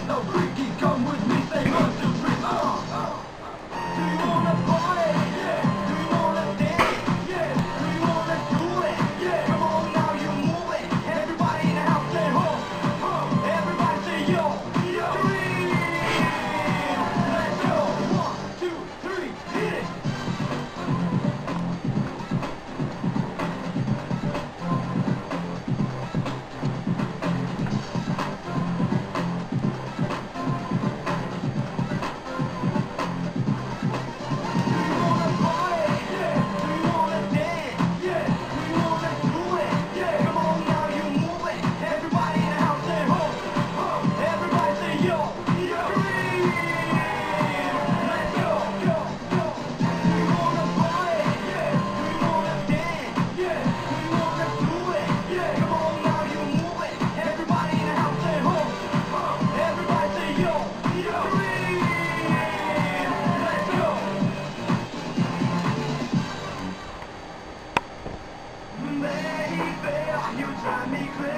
no freaky, come with me, say 1, 2, 3, Do you wanna party? Yeah. Do you wanna dance? Yeah. Do you wanna do it? Yeah. Come on now, you move it. Everybody in the house say ho, ho. Everybody say yo, yo. Dream. Let's go. 1, 2, 3, hit it. Baby, you drive me crazy.